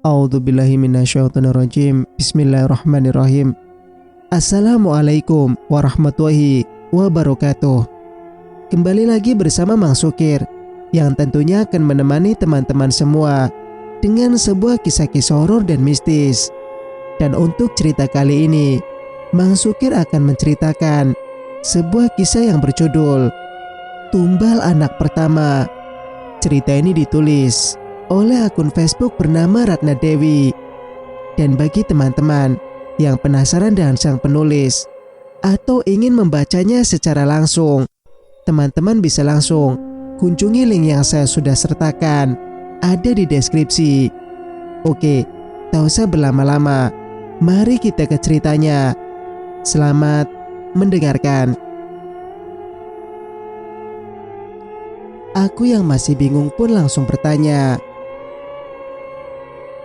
A'udzubillahi minasyaitonirrajim. Bismillahirrahmanirrahim. Assalamualaikum warahmatullahi wabarakatuh. Kembali lagi bersama Mang Sukir, yang tentunya akan menemani teman-teman semua dengan sebuah kisah-kisah horor dan mistis. Dan untuk cerita kali ini, Mang Sukir akan menceritakan sebuah kisah yang berjudul Tumbal Anak Pertama. Cerita ini ditulis oleh akun Facebook bernama Ratna Dewi. Dan bagi teman-teman yang penasaran dengan sang penulis atau ingin membacanya secara langsung, teman-teman bisa langsung kunjungi link yang saya sudah sertakan, ada di deskripsi. Oke, tak usah berlama-lama, mari kita ke ceritanya. Selamat mendengarkan. Aku yang masih bingung pun langsung bertanya,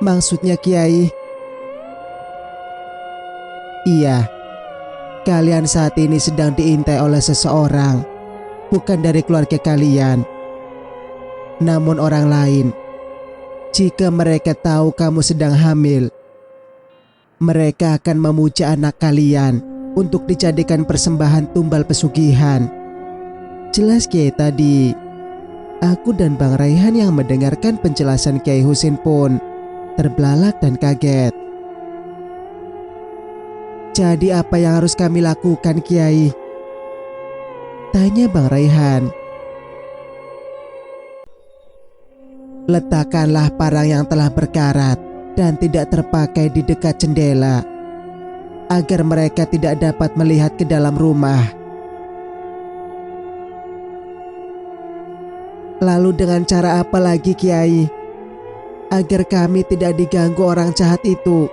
"Maksudnya Kiai?" "Iya, kalian saat ini sedang diintai oleh seseorang, bukan dari keluarga kalian, namun orang lain. Jika mereka tahu kamu sedang hamil, mereka akan memuja anak kalian untuk dijadikan persembahan tumbal pesugihan." Jelas Kiai tadi. Aku dan Bang Raihan yang mendengarkan penjelasan Kiai Husin pun terbelalak dan kaget. "Jadi apa yang harus kami lakukan, Kiai?" tanya Bang Raihan. "Letakkanlah parang yang telah berkarat dan tidak terpakai di dekat jendela, agar mereka tidak dapat melihat ke dalam rumah. Lalu dengan cara apa lagi, Kiai, agar kami tidak diganggu orang jahat itu?"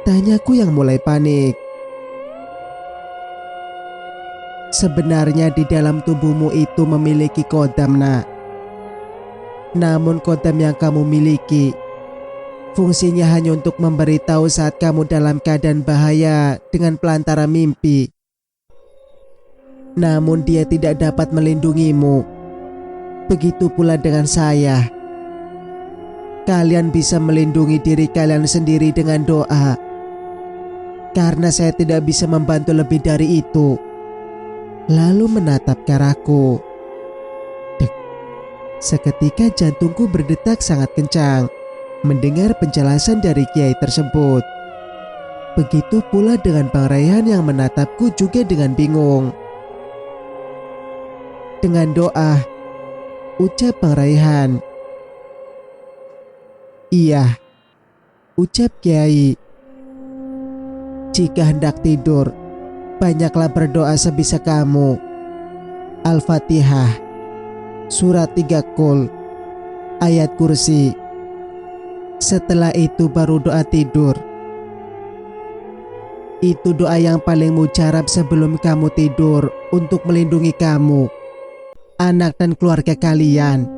tanyaku yang mulai panik. "Sebenarnya di dalam tubuhmu itu memiliki kodam, nak. Namun kodam yang kamu miliki fungsinya hanya untuk memberitahu saat kamu dalam keadaan bahaya dengan pelantara mimpi. Namun dia tidak dapat melindungimu. Begitu pula dengan saya. Kalian bisa melindungi diri kalian sendiri dengan doa, karena saya tidak bisa membantu lebih dari itu." Lalu menatap ke arahku. Dek. Seketika jantungku berdetak sangat kencang mendengar penjelasan dari Kiai tersebut. Begitu pula dengan Bang Raihan yang menatapku juga dengan bingung. "Dengan doa," ucap Bang Raihan. "Iya," ucap Kiai. "Jika hendak tidur, banyaklah berdoa sebisa kamu. Al-Fatihah, surat 3 Qul, ayat kursi. Setelah itu baru doa tidur. Itu doa yang paling mujarab sebelum kamu tidur untuk melindungi kamu, anak dan keluarga kalian.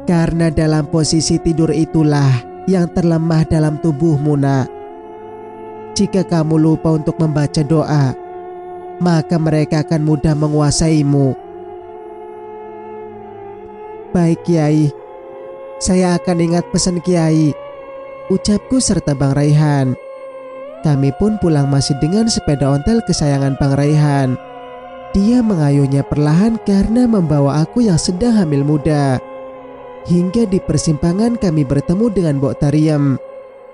Karena dalam posisi tidur itulah yang terlemah dalam tubuhmu, nak. Jika kamu lupa untuk membaca doa, maka mereka akan mudah menguasaimu." "Baik, Kiai. Saya akan ingat pesan Kiai," ucapku serta Bang Raihan. Kami pun pulang masih dengan sepeda ontel kesayangan Bang Raihan. Dia mengayuhnya perlahan karena membawa aku yang sedang hamil muda. Hingga di persimpangan kami bertemu dengan Mbok Tariem,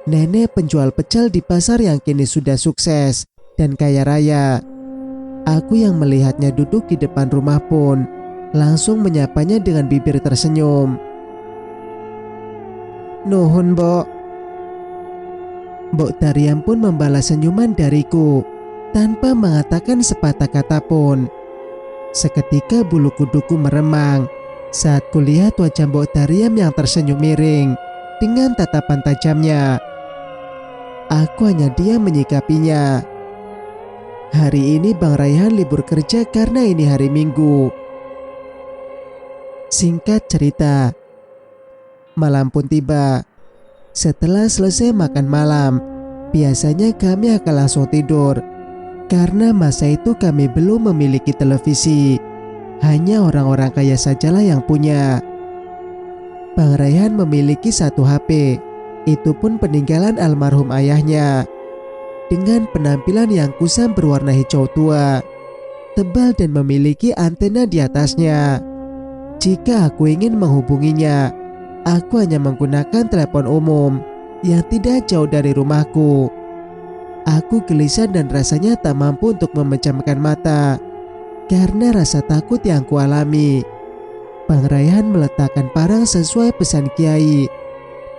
nenek penjual pecel di pasar yang kini sudah sukses dan kaya raya. Aku yang melihatnya duduk di depan rumah pun langsung menyapanya dengan bibir tersenyum. "Nuhun, Mbok." Mbok Tariem pun membalas senyuman dariku tanpa mengatakan sepatah kata pun. Seketika bulu kuduku meremang saat kulihat wajah Mbok Tariem yang tersenyum miring dengan tatapan tajamnya. Aku hanya diam menyikapinya. Hari ini Bang Raihan libur kerja karena ini hari Minggu. Singkat cerita, malam pun tiba. Setelah selesai makan malam, biasanya kami akan langsung tidur. Karena masa itu kami belum memiliki televisi, hanya orang-orang kaya sajalah yang punya. Bang Raihan memiliki 1 HP, Itu pun peninggalan almarhum ayahnya. Dengan penampilan yang kusam berwarna hijau tua, tebal dan memiliki antena di atasnya. Jika aku ingin menghubunginya, aku hanya menggunakan telepon umum yang tidak jauh dari rumahku. Aku gelisah dan rasanya tak mampu untuk memejamkan mata karena rasa takut yang kualami. Bang Raihan meletakkan parang sesuai pesan Kiai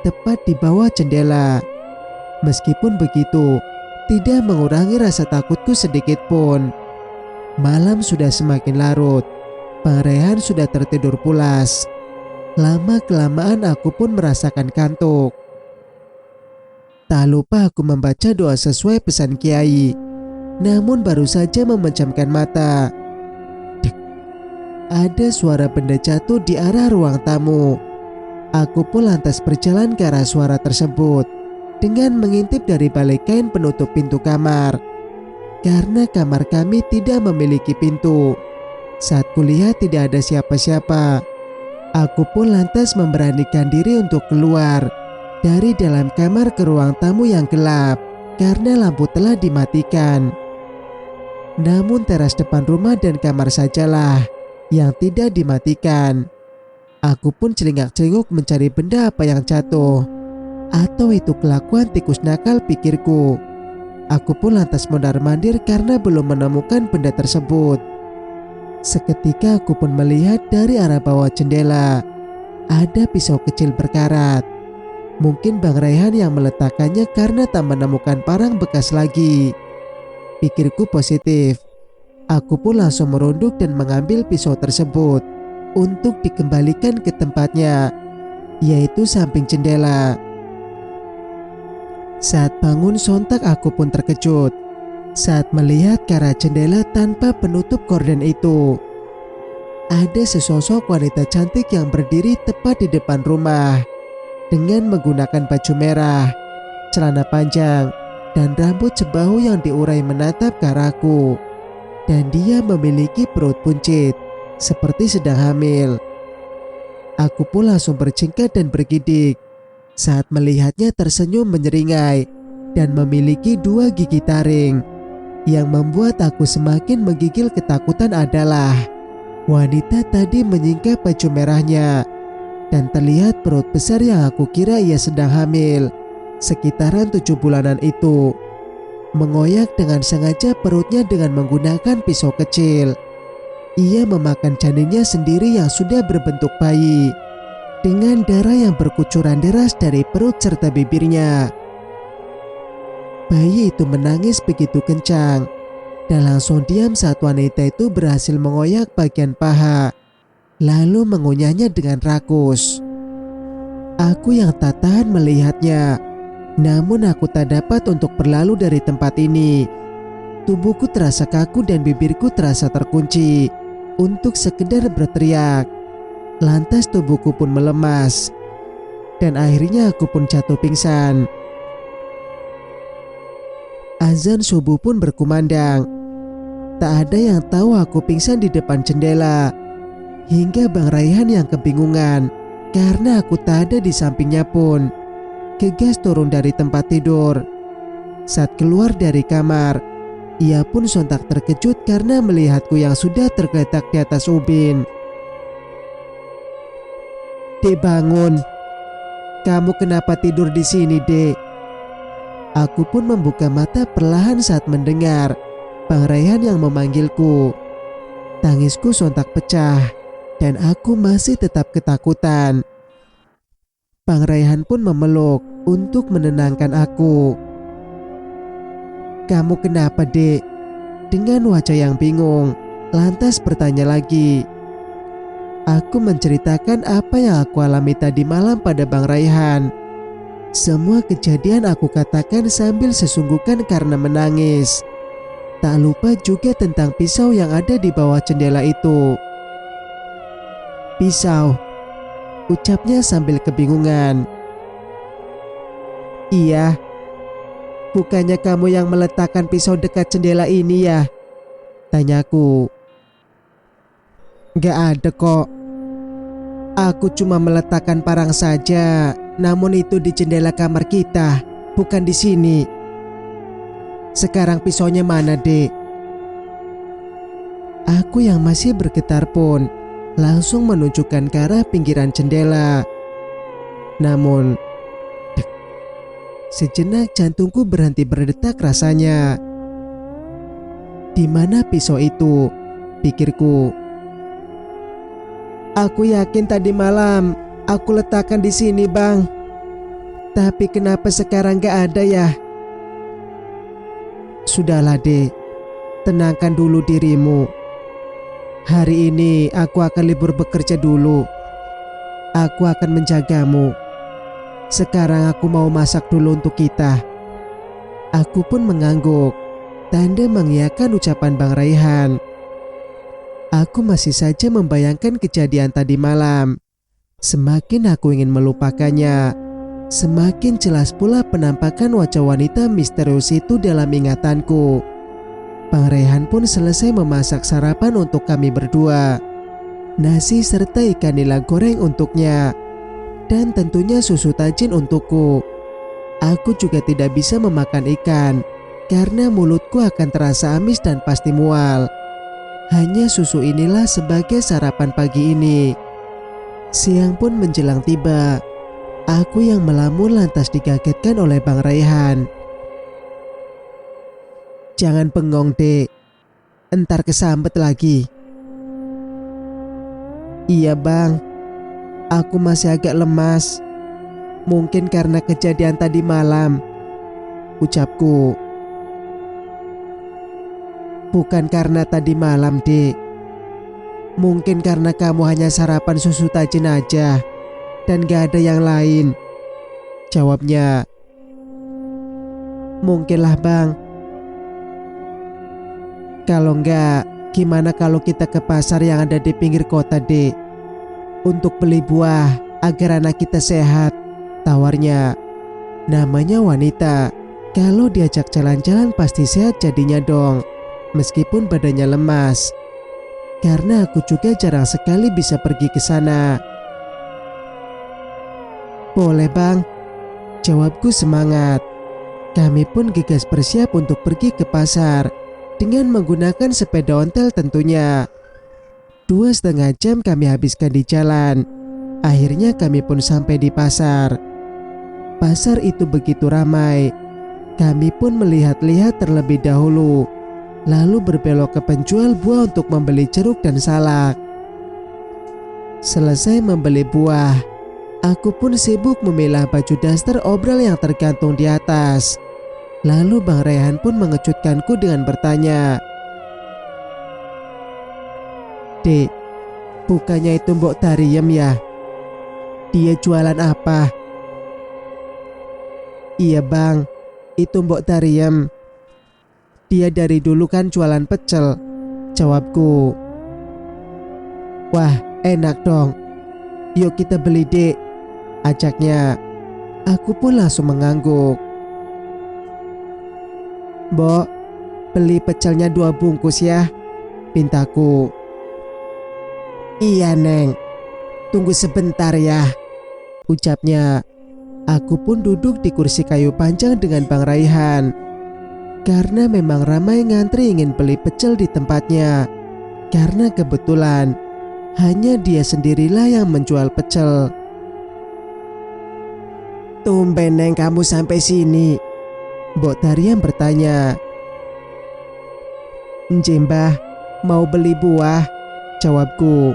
tepat di bawah jendela. Meskipun begitu, tidak mengurangi rasa takutku sedikit pun. Malam sudah semakin larut. Bang Raihan sudah tertidur pulas. Lama-kelamaan aku pun merasakan kantuk. Tak lupa aku membaca doa sesuai pesan Kiai. Namun baru saja memejamkan mata, dek, ada suara benda jatuh di arah ruang tamu. Aku pun lantas berjalan ke arah suara tersebut dengan mengintip dari balik kain penutup pintu kamar. Karena kamar kami tidak memiliki pintu. Saat kulihat tidak ada siapa-siapa, aku pun lantas memberanikan diri untuk keluar dari dalam kamar ke ruang tamu yang gelap karena lampu telah dimatikan. Namun teras depan rumah dan kamar sajalah yang tidak dimatikan. Aku pun celingak-celinguk mencari benda apa yang jatuh. Atau itu kelakuan tikus nakal, pikirku. Aku pun lantas mondar-mandir karena belum menemukan benda tersebut. Seketika aku pun melihat dari arah bawah jendela ada pisau kecil berkarat. Mungkin Bang Raihan yang meletakkannya karena tak menemukan parang bekas lagi. Pikirku positif. Aku pun langsung merunduk dan mengambil pisau tersebut untuk dikembalikan ke tempatnya, yaitu samping jendela. Saat bangun sontak aku pun terkejut saat melihat ke arah jendela tanpa penutup gorden itu. Ada sesosok wanita cantik yang berdiri tepat di depan rumah dengan menggunakan baju merah, celana panjang, dan rambut sebahu yang diurai menatap ke arahku. Dan dia memiliki perut buncit seperti sedang hamil. Aku pun langsung berjingkat dan bergidik saat melihatnya tersenyum menyeringai dan memiliki 2 gigi taring. Yang membuat aku semakin menggigil ketakutan adalah wanita tadi menyingkap baju merahnya dan terlihat perut besar yang aku kira ia sedang hamil sekitaran 7 bulanan itu. Mengoyak dengan sengaja perutnya dengan menggunakan pisau kecil. Ia memakan janinnya sendiri yang sudah berbentuk bayi dengan darah yang berkucuran deras dari perut serta bibirnya. Bayi itu menangis begitu kencang dan langsung diam saat wanita itu berhasil mengoyak bagian paha lalu mengunyahnya dengan rakus. Aku yang tak tahan melihatnya. Namun aku tak dapat untuk berlalu dari tempat ini. Tubuhku terasa kaku dan bibirku terasa terkunci untuk sekedar berteriak. Lantas tubuhku pun melemas dan akhirnya aku pun jatuh pingsan. Azan subuh pun berkumandang. Tak ada yang tahu aku pingsan di depan jendela. Hingga Bang Raihan yang kebingungan karena aku tak ada di sampingnya pun gegas turun dari tempat tidur. Saat keluar dari kamar, ia pun sontak terkejut karena melihatku yang sudah tergeletak di atas ubin. "Dek, bangun. Kamu kenapa tidur di sini, Dek?" Aku pun membuka mata perlahan saat mendengar Bang Raihan yang memanggilku. Tangisku sontak pecah dan aku masih tetap ketakutan. Bang Raihan pun memeluk untuk menenangkan aku. "Kamu kenapa, Dek?" Dengan wajah yang bingung, lantas bertanya lagi. Aku menceritakan apa yang aku alami tadi malam pada Bang Raihan. Semua kejadian aku katakan sambil sesungguhkan karena menangis. Tak lupa juga tentang pisau yang ada di bawah jendela itu. "Pisau?" ucapnya sambil kebingungan. "Iya. Bukannya kamu yang meletakkan pisau dekat jendela ini ya?" tanyaku. "Gak ada kok. Aku cuma meletakkan parang saja. Namun itu di jendela kamar kita, bukan di sini. Sekarang pisaunya mana, Dek? Aku yang masih bergetar pun langsung menunjukkan ke arah pinggiran jendela. Namun, dek, sejenak jantungku berhenti berdetak rasanya. Di mana pisau itu? Pikirku. Aku yakin tadi malam aku letakkan di sini, Bang. Tapi kenapa sekarang gak ada ya? Sudahlah, Dek. Tenangkan dulu dirimu. Hari ini aku akan libur bekerja dulu. Aku akan menjagamu. Sekarang aku mau masak dulu untuk kita. Aku pun mengangguk, tanda mengiyakan ucapan Bang Raihan. Aku masih saja membayangkan kejadian tadi malam. Semakin aku ingin melupakannya, semakin jelas pula penampakan wajah wanita misterius itu dalam ingatanku. Bang Raihan pun selesai memasak sarapan untuk kami berdua. Nasi serta ikan nila goreng untuknya. Dan tentunya susu tajin untukku. Aku juga tidak bisa memakan ikan karena mulutku akan terasa amis dan pasti mual. Hanya susu inilah sebagai sarapan pagi ini. Siang pun menjelang tiba. Aku yang melamun lantas dikagetkan oleh Bang Raihan. Jangan bengong, Dek. Entar kesambet lagi. Iya, Bang. Aku masih agak lemas. Mungkin karena kejadian tadi malam, ucapku. Bukan karena tadi malam, Dek. Mungkin karena kamu hanya sarapan susu tajin aja dan gak ada yang lain, jawabnya. Mungkinlah, Bang. Kalau enggak, gimana kalau kita ke pasar yang ada di pinggir kota, Dek? Untuk beli buah agar anak kita sehat, tawarnya. Namanya wanita, kalau diajak jalan-jalan pasti sehat jadinya dong, meskipun badannya lemas. Karena aku juga jarang sekali bisa pergi ke sana. Boleh, Bang, jawabku semangat. Kami pun gegas bersiap untuk pergi ke pasar dengan menggunakan sepeda ontel tentunya. 2,5 jam kami habiskan di jalan. Akhirnya kami pun sampai di pasar. Pasar itu begitu ramai. Kami pun melihat-lihat terlebih dahulu, lalu berbelok ke penjual buah untuk membeli jeruk dan salak. Selesai membeli buah, aku pun sibuk memilah baju daster obral yang tergantung di atas. Lalu Bang Raihan pun mengejutkanku dengan bertanya, Dek, bukannya itu Mbok Tariem ya? Dia jualan apa? Iya, Bang, itu Mbok Tariem. Dia dari dulu kan jualan pecel, jawabku. Wah, enak dong. Yuk kita beli, Dek, ajaknya. Aku pun langsung mengangguk. Mbok, beli pecelnya 2 bungkus ya, pintaku. Iya, Neng. Tunggu sebentar ya, ucapnya. Aku pun duduk di kursi kayu panjang dengan Bang Raihan. Karena memang ramai ngantri ingin beli pecel di tempatnya. Karena kebetulan hanya dia sendirilah yang menjual pecel. Tumben, Neng, kamu sampai sini, Mbok Tariem bertanya. Mbah, mau beli buah, jawabku.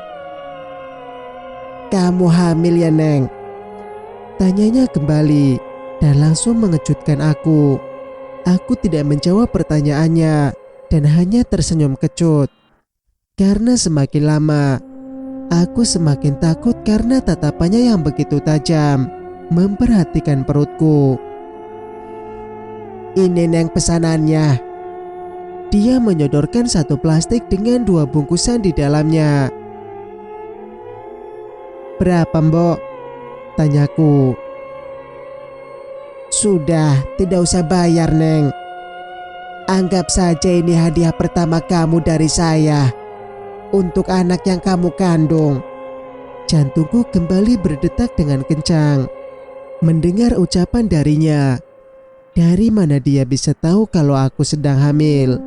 Kamu hamil ya, Neng? Tanyanya kembali dan langsung mengejutkan aku. Aku tidak menjawab pertanyaannya dan hanya tersenyum kecut. Karena semakin lama, aku semakin takut karena tatapannya yang begitu tajam memperhatikan perutku. Ini, Neng, pesanannya. Dia menyodorkan 1 plastik dengan 2 bungkusan di dalamnya. Berapa, Mbok? Tanyaku. Sudah, tidak usah bayar, Neng. Anggap saja ini hadiah pertama kamu dari saya untuk anak yang kamu kandung. Jantungku kembali berdetak dengan kencang. Mendengar ucapan darinya, dari mana dia bisa tahu kalau aku sedang hamil?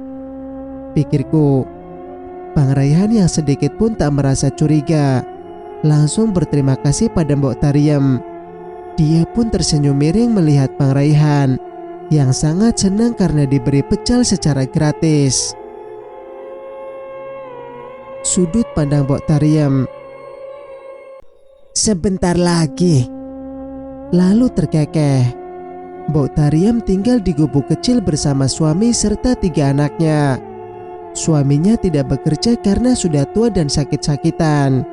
Pikirku. Bang Raihan yang sedikit pun tak merasa curiga langsung berterima kasih pada Mbok Tariem. Dia pun tersenyum miring melihat Bang Raihan yang sangat senang karena diberi pecel secara gratis. Sudut pandang Mbok Tariem. Sebentar lagi. Lalu terkekeh. Mbok Tariem tinggal di gubuk kecil bersama suami serta 3 anaknya. Suaminya tidak bekerja karena sudah tua dan sakit-sakitan.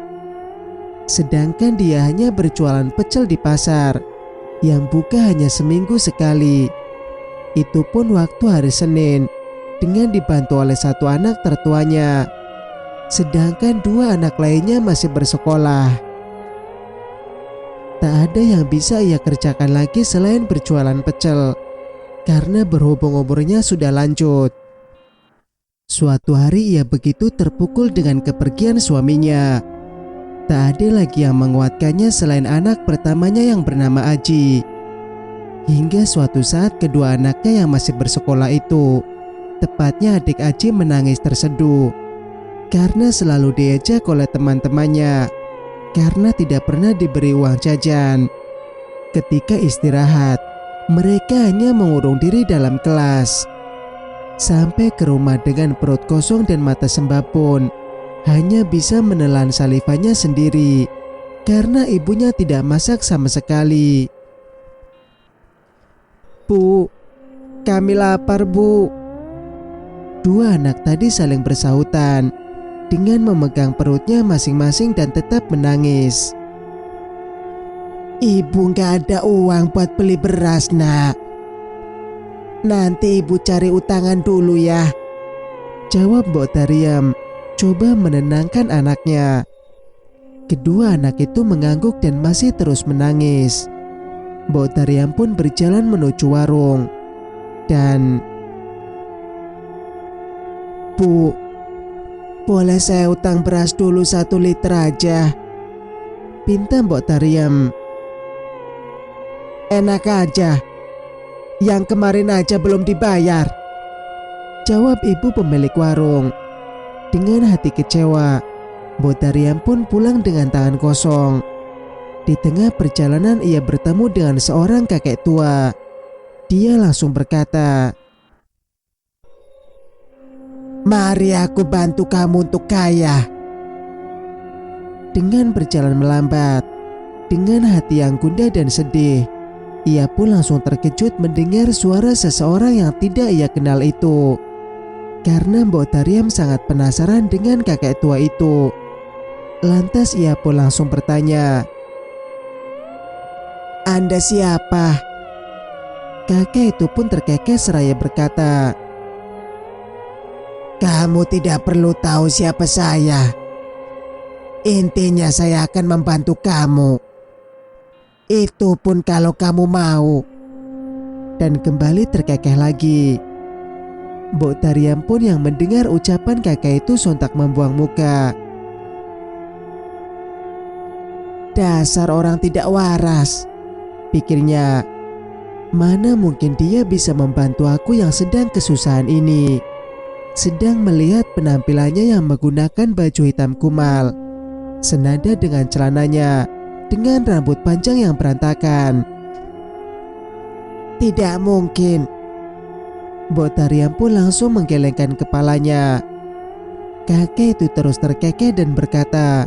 Sedangkan dia hanya berjualan pecel di pasar yang buka hanya seminggu sekali. Itu pun waktu hari Senin dengan dibantu oleh 1 anak tertuanya. Sedangkan 2 anak lainnya masih bersekolah. Tak ada yang bisa ia kerjakan lagi selain berjualan pecel karena berhubung umurnya sudah lanjut. Suatu hari ia begitu terpukul dengan kepergian suaminya. Tak ada lagi yang menguatkannya selain anak pertamanya yang bernama Aji. Hingga suatu saat kedua anaknya yang masih bersekolah itu, tepatnya adik Aji, menangis terseduh karena selalu diejek oleh teman-temannya karena tidak pernah diberi uang jajan. Ketika istirahat, mereka hanya mengurung diri dalam kelas. Sampai ke rumah dengan perut kosong dan mata sembab pun hanya bisa menelan salivanya sendiri karena ibunya tidak masak sama sekali. Bu, kami lapar, Bu. 2 anak tadi saling bersahutan dengan memegang perutnya masing-masing dan tetap menangis. Ibu gak ada uang buat beli beras, Nak. Nanti ibu cari utangan dulu ya, jawab Mbok Tariem, coba menenangkan anaknya. Kedua anak itu mengangguk dan masih terus menangis. Mbok Tariem pun berjalan menuju warung. Dan Bu, boleh saya utang beras dulu 1 liter aja, pinta Mbok Tariem. Enak aja, yang kemarin aja belum dibayar, jawab ibu pemilik warung. Dengan hati kecewa, Mbok Tariem pun pulang dengan tangan kosong. Di tengah perjalanan ia bertemu dengan seorang kakek tua. Dia langsung berkata, "Mari aku bantu kamu untuk kaya." Dengan berjalan melambat, dengan hati yang gundah dan sedih, ia pun langsung terkejut mendengar suara seseorang yang tidak ia kenal itu. Karena Mbok Tariem sangat penasaran dengan kakek tua itu. Lantas ia pun langsung bertanya, "Anda siapa?" Kakek itu pun terkekeh seraya berkata, "Kamu tidak perlu tahu siapa saya. Intinya saya akan membantu kamu. Itu pun kalau kamu mau." Dan kembali terkekeh lagi. Mbok Tariem pun yang mendengar ucapan kakek itu sontak membuang muka. Dasar orang tidak waras, pikirnya. Mana mungkin dia bisa membantu aku yang sedang kesusahan ini. Sedang melihat penampilannya yang menggunakan baju hitam kumal, senada dengan celananya, dengan rambut panjang yang berantakan. Tidak mungkin. Mbok Tariem pun langsung menggelengkan kepalanya. Kakek itu terus terkekeh dan berkata,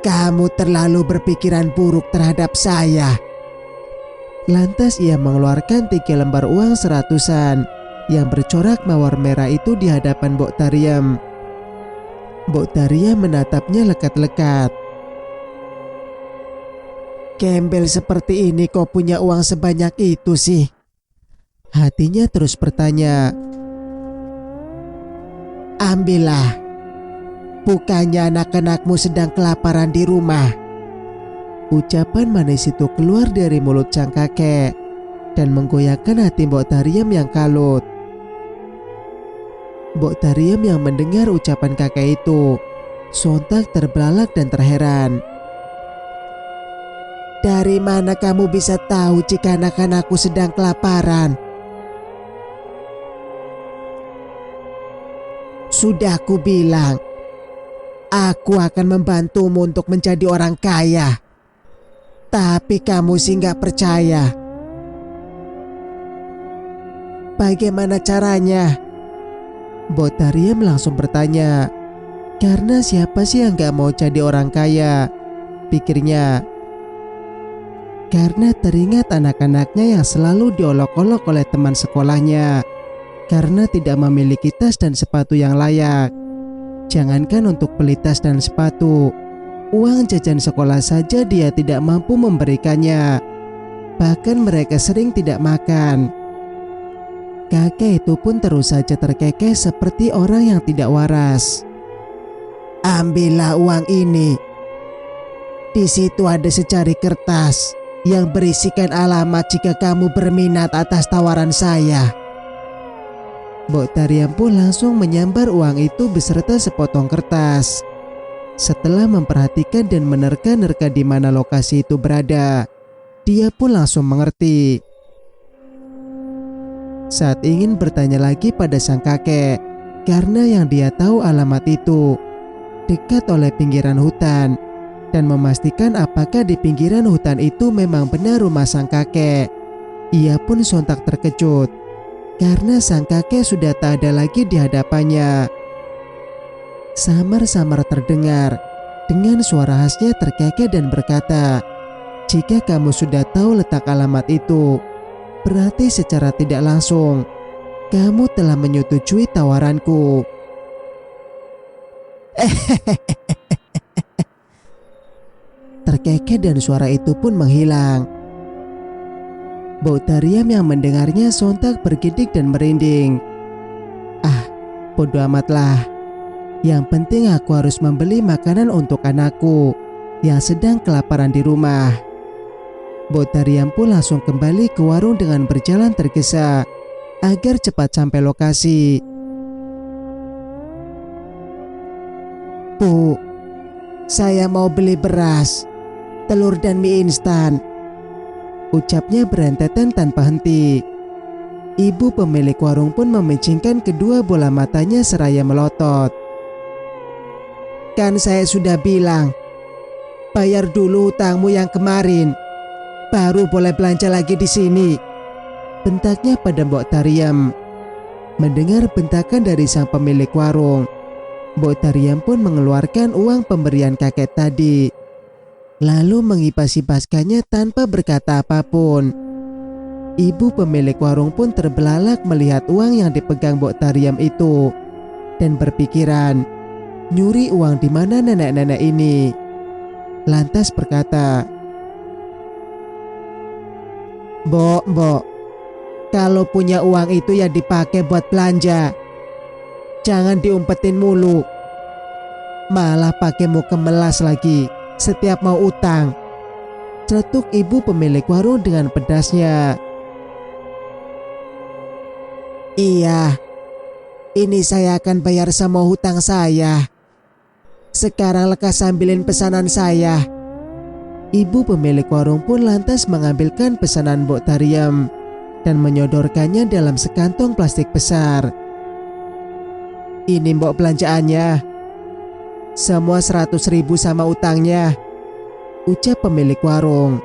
"Kamu terlalu berpikiran buruk terhadap saya." Lantas ia mengeluarkan 3 lembar uang 100-an yang bercorak mawar merah itu di hadapan Mbok Tariem. Mbok Tariem menatapnya lekat-lekat. "Gembel seperti ini kok punya uang sebanyak itu sih?" Hatinya terus bertanya. "Ambillah. Bukannya anak-anakmu sedang kelaparan di rumah." Ucapan manis itu keluar dari mulut sang kakek dan menggoyahkan hati Mbok Tariem yang kalut. Mbok Tariem yang mendengar ucapan kakek itu sontak terbelalak dan terheran. Dari mana kamu bisa tahu jika anak-anakku sedang kelaparan? Sudah aku bilang, aku akan membantumu untuk menjadi orang kaya. Tapi kamu sih nggak percaya. Bagaimana caranya? Botariam langsung bertanya. Karena siapa sih yang nggak mau jadi orang kaya? Pikirnya. Karena teringat anak-anaknya yang selalu diolok-olok oleh teman sekolahnya karena tidak memiliki tas dan sepatu yang layak. Jangankan untuk beli tas dan sepatu, uang jajan sekolah saja dia tidak mampu memberikannya. Bahkan mereka sering tidak makan. Kakek itu pun terus saja terkekeh seperti orang yang tidak waras. Ambillah uang ini. Di situ ada secari kertas yang berisikan alamat jika kamu berminat atas tawaran saya. Botariam pun langsung menyambar uang itu beserta sepotong kertas. Setelah memperhatikan dan menerka-nerka di mana lokasi itu berada, dia pun langsung mengerti. Saat ingin bertanya lagi pada sang kakek, karena yang dia tahu alamat itu dekat oleh pinggiran hutan, dan memastikan apakah di pinggiran hutan itu memang benar rumah sang kakek, ia pun sontak terkejut. Karena sang kakek sudah tak ada lagi di hadapannya. Samar-samar terdengar dengan suara khasnya terkekeh dan berkata, "Jika kamu sudah tahu letak alamat itu, berarti secara tidak langsung kamu telah menyetujui tawaranku." Terkekeh dan suara itu pun menghilang. Botariam yang mendengarnya sontak bergidik dan merinding. Bodo amatlah. Yang penting aku harus membeli makanan untuk anakku yang sedang kelaparan di rumah. Botariam pun langsung kembali ke warung dengan berjalan tergesa agar cepat sampai lokasi. Bu, saya mau beli beras, telur dan mie instan, ucapnya berentetan tanpa henti. Ibu pemilik warung pun memicingkan kedua bola matanya seraya melotot. Kan saya sudah bilang, bayar dulu hutangmu yang kemarin, baru boleh belanja lagi di sini, bentaknya pada Botariam. Mendengar bentakan dari sang pemilik warung, Botariam pun mengeluarkan uang pemberian kakek tadi, lalu mengipas-ipaskannya tanpa berkata apapun. Ibu pemilik warung pun terbelalak melihat uang yang dipegang Botariam itu dan berpikiran, nyuri uang di mana nenek-nenek ini. Lantas berkata, Mbok, kalau punya uang itu ya dipakai buat belanja. Jangan diumpetin mulu. Malah pakai muka melas lagi setiap mau utang. Celetuk ibu pemilik warung dengan pedasnya. Iya, ini saya akan bayar semua hutang saya. Sekarang lekas ambilin pesanan saya. Ibu pemilik warung pun lantas mengambilkan pesanan Botariam dan menyodorkannya dalam sekantong plastik besar. Ini mbok belanjaannya. Semua 100.000 sama utangnya, ucap pemilik warung.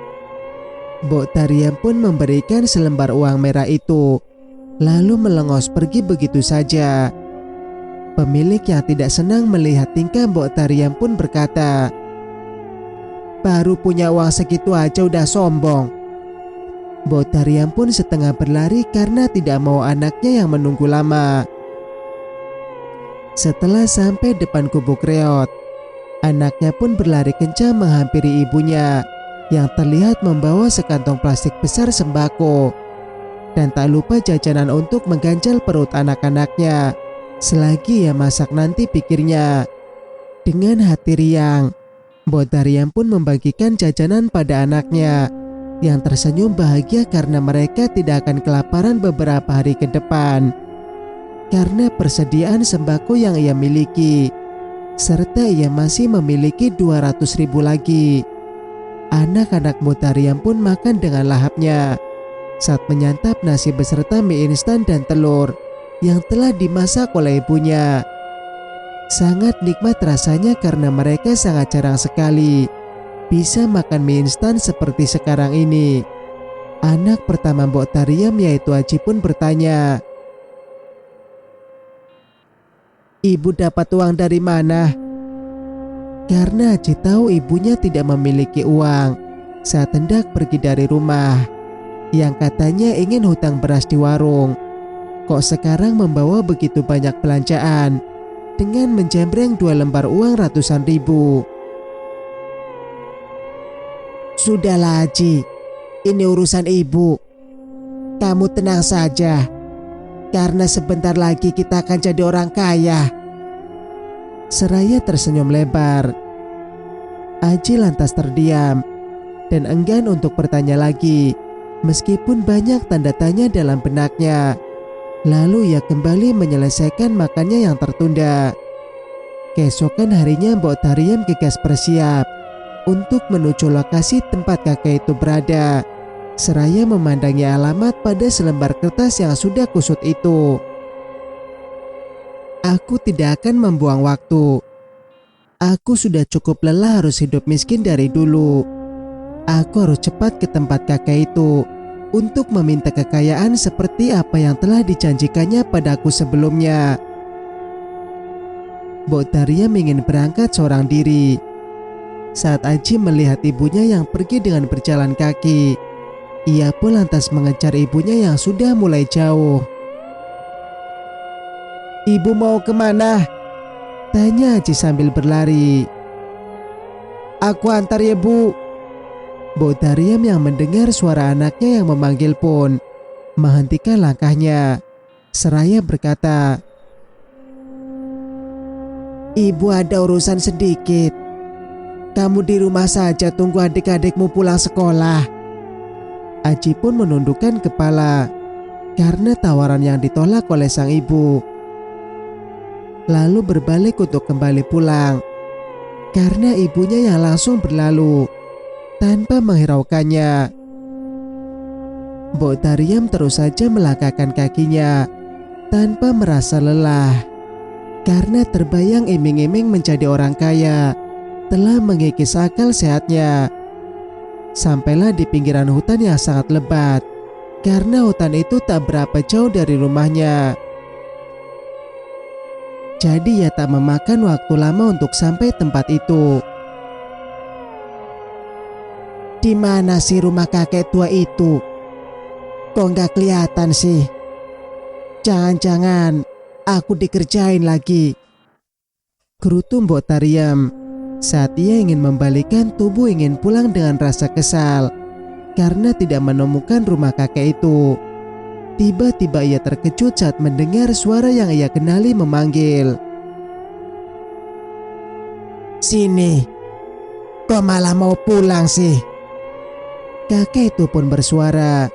Botariam pun memberikan selembar uang merah itu, lalu melengos pergi begitu saja. Pemilik yang tidak senang melihat tingkah Botariam pun berkata, baru punya uang segitu aja udah sombong. Botariam pun setengah berlari karena tidak mau anaknya yang menunggu lama. Setelah sampai depan gubuk reot, anaknya pun berlari kencang menghampiri ibunya yang terlihat membawa sekantong plastik besar sembako dan tak lupa jajanan untuk mengganjal perut anak-anaknya selagi ia masak nanti, pikirnya. Dengan hati riang, Botariam pun membagikan jajanan pada anaknya yang tersenyum bahagia karena mereka tidak akan kelaparan beberapa hari ke depan karena persediaan sembako yang ia miliki, serta ia masih memiliki 200.000 lagi. Anak-anak Mutariam pun makan dengan lahapnya saat menyantap nasi beserta mie instan dan telur yang telah dimasak oleh ibunya. Sangat nikmat rasanya karena mereka sangat jarang sekali bisa makan mie instan seperti sekarang ini. Anak pertama Mbok Tariam yaitu Aji pun bertanya, "Ibu dapat uang dari mana?" Karena Aji tahu ibunya tidak memiliki uang saat hendak pergi dari rumah, yang katanya ingin hutang beras di warung. Kok sekarang membawa begitu banyak belanjaan dengan menjambreng 2 lembar uang ratusan ribu? "Sudahlah Aji, ini urusan ibu. Kamu tenang saja, karena sebentar lagi kita akan jadi orang kaya." Seraya tersenyum lebar. Aji lantas terdiam dan enggan untuk bertanya lagi, meskipun banyak tanda tanya dalam benaknya. Lalu ia kembali menyelesaikan makannya yang tertunda. Keesokan harinya Mbok Tariam gegas bersiap untuk menuju lokasi tempat kakek itu berada, seraya memandangi alamat pada selembar kertas yang sudah kusut itu. "Aku tidak akan membuang waktu. Aku sudah cukup lelah harus hidup miskin dari dulu. Aku harus cepat ke tempat kakek itu untuk meminta kekayaan seperti apa yang telah dijanjikannya padaku sebelumnya." Mbok Tariam ingin berangkat seorang diri. Saat Aji melihat ibunya yang pergi dengan berjalan kaki, ia pun lantas mengejar ibunya yang sudah mulai jauh. "Ibu mau kemana?" tanya Aji sambil berlari. "Aku antar ya bu." Mbok Tariam yang mendengar suara anaknya yang memanggil pun menghentikan langkahnya, seraya berkata, "Ibu ada urusan sedikit. Kamu di rumah saja tunggu adik-adikmu pulang sekolah." Aji pun menundukkan kepala karena tawaran yang ditolak oleh sang ibu. Lalu berbalik untuk kembali pulang karena ibunya yang langsung berlalu tanpa menghiraukannya. Mbok Tariam terus saja melangkahkan kakinya tanpa merasa lelah karena terbayang iming-iming menjadi orang kaya telah mengikis akal sehatnya. Sampailah di pinggiran hutan yang sangat lebat karena hutan itu tak berapa jauh dari rumahnya. Jadi ia tak memakan waktu lama untuk sampai tempat itu. "Di mana sih rumah kakek tua itu? Kok nggak kelihatan sih? Jangan-jangan aku dikerjain lagi," gerutu Mbok Tariam saat ia ingin membalikan tubuh ingin pulang dengan rasa kesal karena tidak menemukan rumah kakek itu. Tiba-tiba ia terkejut saat mendengar suara yang ia kenali memanggil, "Sini, kok malah mau pulang sih?" Kakek itu pun bersuara.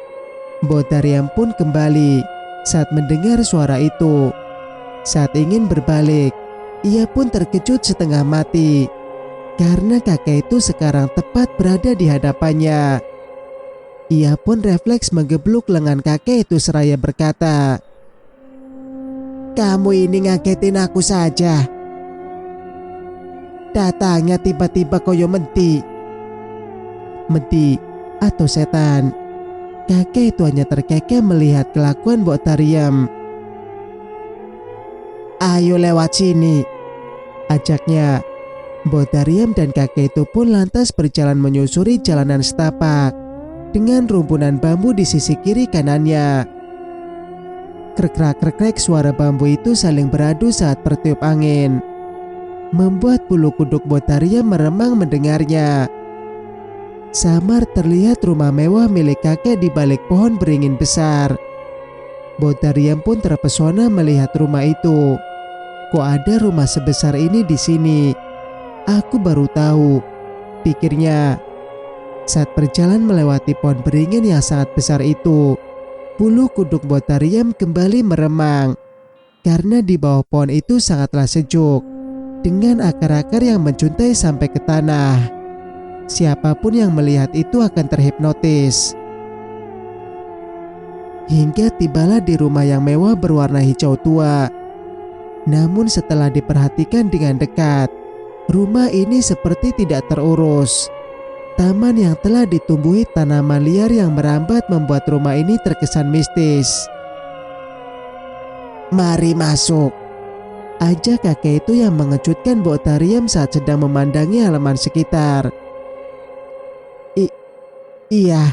Mbok Tariam pun kembali saat mendengar suara itu. Saat ingin berbalik, ia pun terkejut setengah mati karena kakek itu sekarang tepat berada di hadapannya. Ia pun refleks menggebluk lengan kakek itu seraya berkata, "Kamu ini ngagetin aku saja. Datangnya tiba-tiba koyo menti." Menti atau setan. Kakek itu hanya terkekeh melihat kelakuan Mbok Tariam. "Ayo lewat sini," ajaknya. Mbok Tariam dan kakek itu pun lantas berjalan menyusuri jalanan setapak dengan rumpunan bambu di sisi kiri kanannya. Krek-krek suara bambu itu saling beradu saat bertiup angin, membuat bulu kuduk Mbok Tariam meremang mendengarnya. Samar terlihat rumah mewah milik kakek di balik pohon beringin besar. Mbok Tariam pun terpesona melihat rumah itu. "Kok ada rumah sebesar ini di sini? Aku baru tahu," pikirnya. Saat berjalan melewati pohon beringin yang sangat besar itu, bulu kuduk Mbok Tariam kembali meremang karena di bawah pohon itu sangatlah sejuk dengan akar-akar yang menjuntai sampai ke tanah. Siapapun yang melihat itu akan terhipnotis. Hingga tibalah di rumah yang mewah berwarna hijau tua. Namun setelah diperhatikan dengan dekat, rumah ini seperti tidak terurus. Taman yang telah ditumbuhi tanaman liar yang merambat membuat rumah ini terkesan mistis. "Mari masuk," ajak kakek itu yang mengejutkan Mbok Tariem saat sedang memandangi halaman sekitar. Iya,"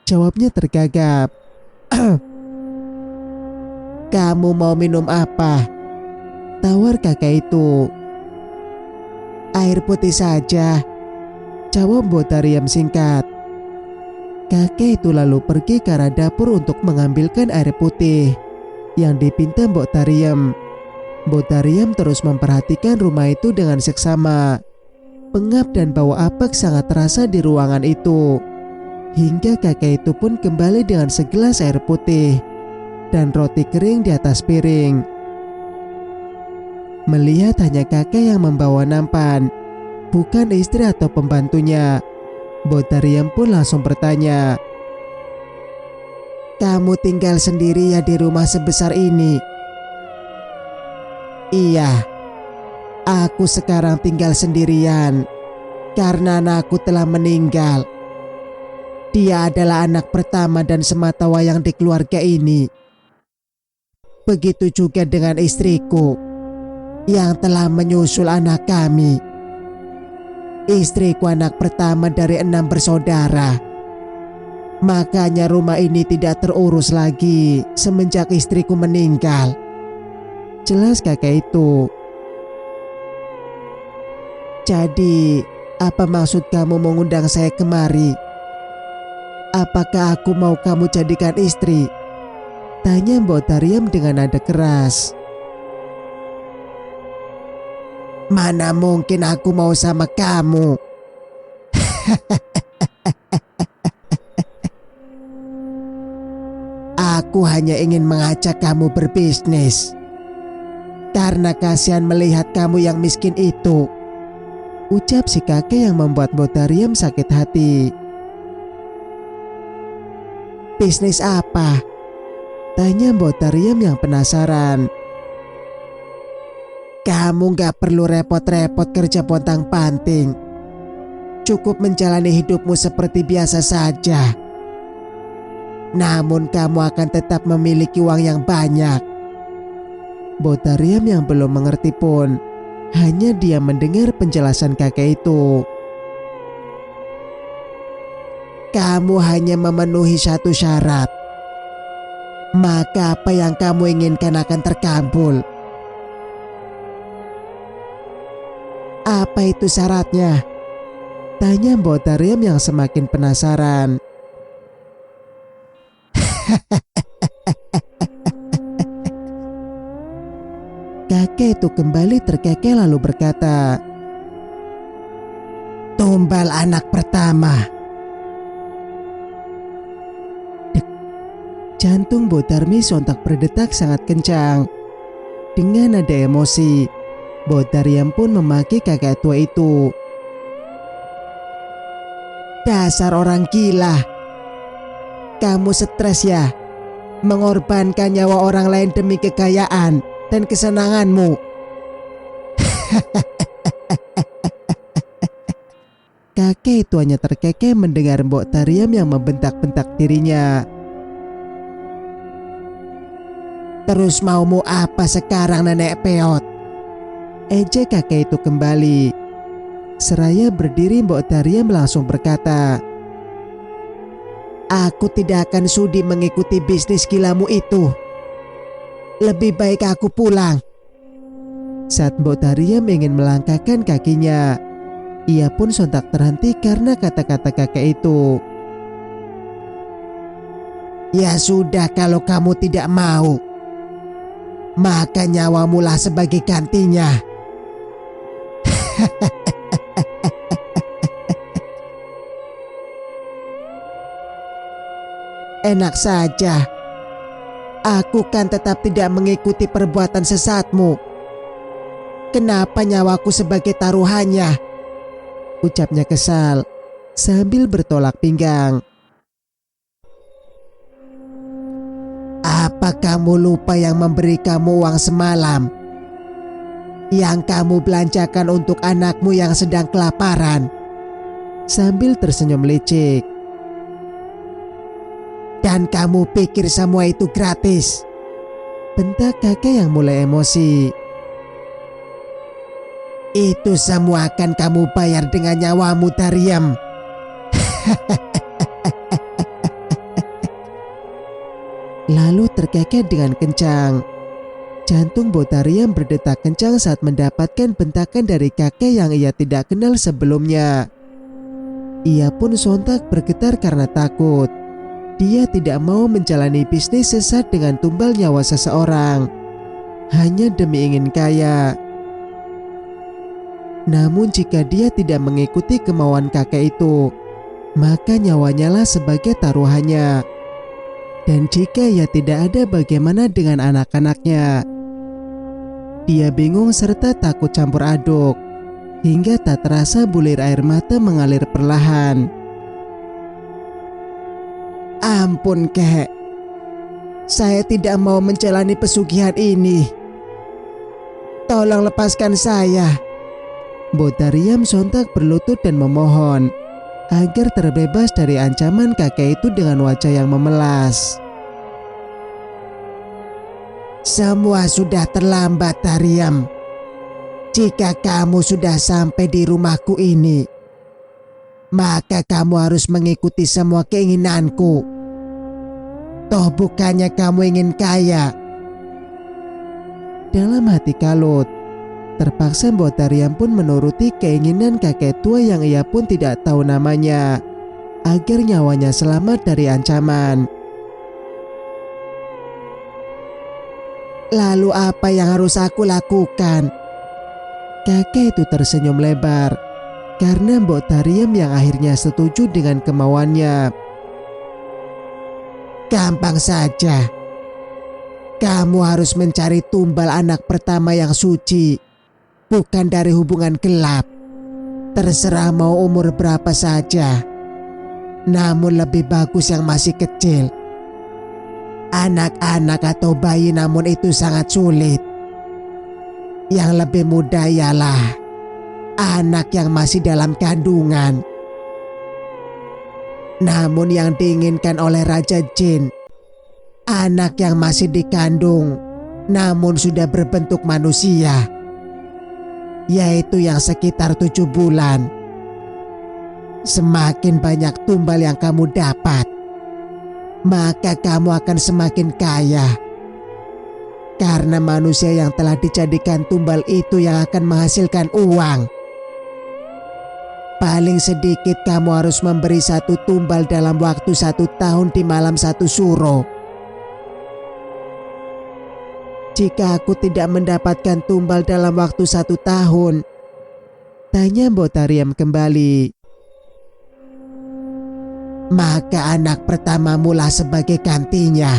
jawabnya tergagap. "Kamu mau minum apa?" tawar kakek itu. "Air putih saja," jawab Mbok Tariem singkat. Kakek itu lalu pergi ke arah dapur untuk mengambilkan air putih yang dipinta Mbok Tariem. Mbok Tariem terus memperhatikan rumah itu dengan seksama. Pengap dan bau apek sangat terasa di ruangan itu. Hingga kakek itu pun kembali dengan segelas air putih dan roti kering di atas piring. Melihat hanya kakek yang membawa nampan, bukan istri atau pembantunya, Mbok Tariem pun langsung bertanya, "Kamu tinggal sendiri ya di rumah sebesar ini?" "Iya, aku sekarang tinggal sendirian karena anakku telah meninggal. Dia adalah anak pertama dan sematawayang di keluarga ini. Begitu juga dengan istriku yang telah menyusul anak kami. Istriku anak pertama dari 6 bersaudara. Makanya rumah ini tidak terurus lagi semenjak istriku meninggal," jelas kakek itu. "Jadi, apa maksud kamu mengundang saya kemari? Apakah aku mau kamu jadikan istri?" tanya Mbok Tariem dengan nada keras. "Mana mungkin aku mau sama kamu?" "Aku hanya ingin mengajak kamu berbisnis karena kasihan melihat kamu yang miskin itu," ucap si kakek yang membuat Mbok Tariem sakit hati. "Bisnis apa?" tanya Mbok Tariem yang penasaran. "Kamu gak perlu repot-repot kerja pontang-panting. Cukup menjalani hidupmu seperti biasa saja. Namun kamu akan tetap memiliki uang yang banyak." Mbok Tariem yang belum mengerti pun hanya diam mendengar penjelasan kakek itu. "Kamu hanya memenuhi satu syarat. Maka apa yang kamu inginkan akan terkabul." "Apa itu syaratnya?" tanya Mbok Tariem yang semakin penasaran. Kakek itu kembali terkekeh lalu berkata, "Tumbal anak pertama." Jantung Mbok Tarmi sontak berdetak sangat kencang. Dengan nada emosi, Mbok Tariem pun memaki kakek tua itu. "Dasar orang gila. Kamu stres ya? Mengorbankan nyawa orang lain demi kekayaan dan kesenanganmu." Kakek itu hanya terkekeh mendengar Mbok Tariem yang membentak-bentak dirinya. "Terus maumu apa sekarang, nenek peot?" ejek kakek itu kembali. Seraya berdiri, Mbok Tariem langsung berkata, "Aku tidak akan sudi mengikuti bisnis gilamu itu. Lebih baik aku pulang." Saat Mbok Tariem ingin melangkahkan kakinya, ia pun sontak terhenti karena kata-kata kakek itu. "Ya sudah, kalau kamu tidak mau, maka nyawamulah sebagai gantinya." "Enak saja. Aku kan tetap tidak mengikuti perbuatan sesatmu. Kenapa nyawaku sebagai taruhannya?" ucapnya kesal sambil bertolak pinggang. Apa kamu lupa yang memberi kamu uang semalam? Yang kamu belanjakan untuk anakmu yang sedang kelaparan? Sambil tersenyum licik. Dan kamu pikir semua itu gratis? Bentak kakek yang mulai emosi. Itu semua akan kamu bayar dengan nyawamu, Daryem. Lalu terkekeh dengan kencang. Jantung Daryem berdetak kencang saat mendapatkan bentakan dari kakek yang ia tidak kenal sebelumnya. Ia pun sontak bergetar karena takut. Dia tidak mau menjalani bisnis sesat dengan tumbal nyawa seseorang hanya demi ingin kaya. Namun jika dia tidak mengikuti kemauan kakek itu, maka nyawanya lah sebagai taruhannya. Dan jika ia tidak ada, bagaimana dengan anak-anaknya? Dia bingung serta takut campur aduk, hingga tak terasa bulir air mata mengalir perlahan. Ampun kek, saya tidak mau menjalani pesugihan ini. Tolong lepaskan saya. Daryem sontak berlutut dan memohon agar terbebas dari ancaman kakek itu dengan wajah yang memelas. Semua sudah terlambat, Daryem. Jika kamu sudah sampai di rumahku ini, maka kamu harus mengikuti semua keinginanku. Toh bukannya kamu ingin kaya. Dalam hati kalut, terpaksa Daryem pun menuruti keinginan kakek tua yang ia pun tidak tahu namanya, agar nyawanya selamat dari ancaman. Lalu apa yang harus aku lakukan? Kakek itu tersenyum lebar karena Daryem yang akhirnya setuju dengan kemauannya. Gampang saja. Kamu harus mencari tumbal anak pertama yang suci, bukan dari hubungan gelap. Terserah mau umur berapa saja. Namun lebih bagus yang masih kecil. Anak-anak atau bayi namun itu sangat sulit. Yang lebih mudah ialah anak yang masih dalam kandungan. Namun yang diinginkan oleh Raja Jin, anak yang masih dikandung namun sudah berbentuk manusia, yaitu yang sekitar 7 bulan. Semakin banyak tumbal yang kamu dapat, maka kamu akan semakin kaya. Karena manusia yang telah dijadikan tumbal itu yang akan menghasilkan uang. Paling sedikit kamu harus memberi 1 tumbal dalam waktu 1 tahun di malam 1 suro. Jika aku tidak mendapatkan tumbal dalam waktu 1 tahun, tanya Daryem kembali, maka anak pertamamu lah sebagai gantinya.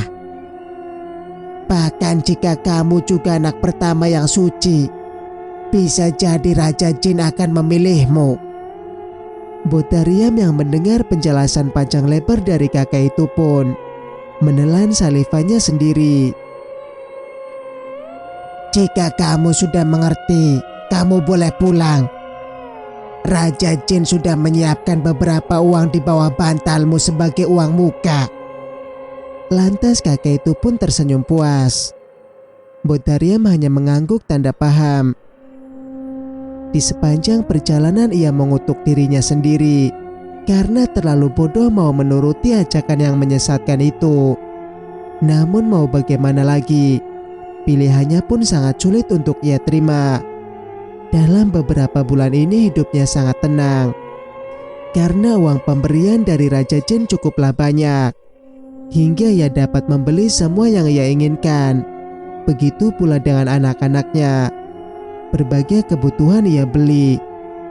Bahkan jika kamu juga anak pertama yang suci, bisa jadi Raja Jin akan memilihmu. Daryem yang mendengar penjelasan panjang lebar dari kakek itu pun menelan salivanya sendiri. Jika kamu sudah mengerti, kamu boleh pulang. Raja Jin sudah menyiapkan beberapa uang di bawah bantalmu sebagai uang muka. Lantas kakek itu pun tersenyum puas. Daryem hanya mengangguk tanda paham. Di sepanjang perjalanan ia mengutuk dirinya sendiri karena terlalu bodoh mau menuruti ajakan yang menyesatkan itu. Namun mau bagaimana lagi, pilihannya pun sangat sulit untuk ia terima. Dalam beberapa bulan ini hidupnya sangat tenang karena uang pemberian dari Raja Jin cukuplah banyak, hingga ia dapat membeli semua yang ia inginkan. Begitu pula dengan anak-anaknya. Berbagai kebutuhan ia beli,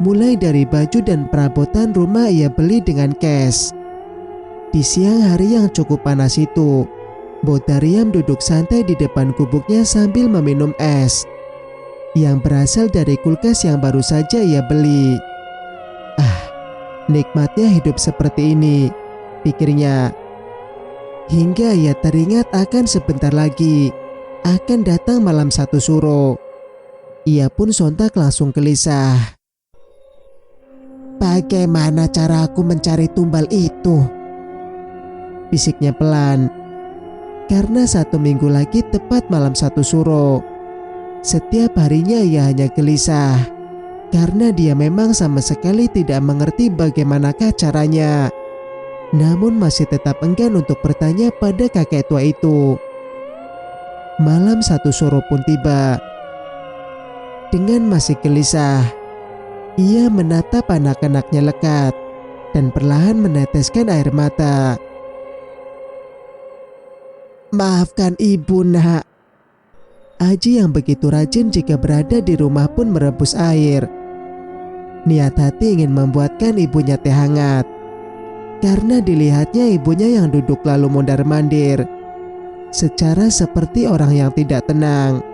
mulai dari baju dan perabotan rumah ia beli dengan cash. Di siang hari yang cukup panas itu, Daryem duduk santai di depan gubuknya sambil meminum es yang berasal dari kulkas yang baru saja ia beli. Nikmatnya hidup seperti ini, pikirnya. Hingga ia teringat akan sebentar lagi akan datang malam satu suro. Ia pun sontak langsung gelisah. Bagaimana cara aku mencari tumbal itu? Bisiknya pelan. Karena 1 minggu lagi tepat malam satu suro. Setiap harinya ia hanya gelisah. Karena dia memang sama sekali tidak mengerti bagaimanakah caranya. Namun masih tetap enggan untuk bertanya pada kakek tua itu. Malam satu suro pun tiba. Dengan masih gelisah, ia menatap anak-anaknya lekat dan perlahan meneteskan air mata. Maafkan ibu, nak. Aji yang begitu rajin jika berada di rumah pun merebus air. Niat hati ingin membuatkan ibunya teh hangat. Karena dilihatnya ibunya yang duduk lalu mondar-mandir, secara seperti orang yang tidak tenang.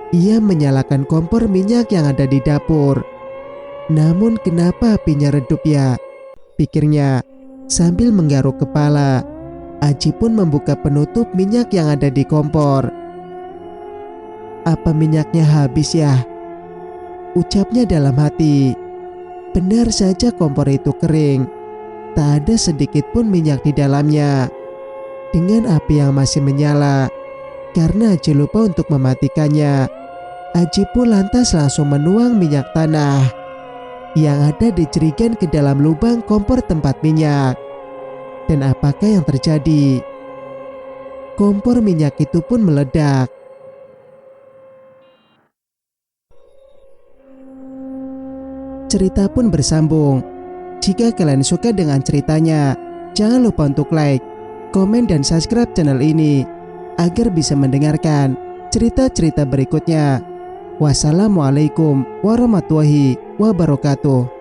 Ia menyalakan kompor minyak yang ada di dapur. Namun kenapa apinya redup ya? Pikirnya sambil menggaruk kepala. Aji pun membuka penutup minyak yang ada di kompor. Apa minyaknya habis ya? Ucapnya dalam hati. Benar saja kompor itu kering. Tak ada sedikit pun minyak di dalamnya. Dengan api yang masih menyala, karena Aji lupa untuk mematikannya, Aji pun lantas langsung menuang minyak tanah yang ada di jerigen ke dalam lubang kompor tempat minyak. Dan apakah yang terjadi? Kompor minyak itu pun meledak. Cerita pun bersambung. Jika kalian suka dengan ceritanya, jangan lupa untuk like, komen, dan subscribe channel ini agar bisa mendengarkan cerita-cerita berikutnya. Wassalamualaikum warahmatullahi wabarakatuh.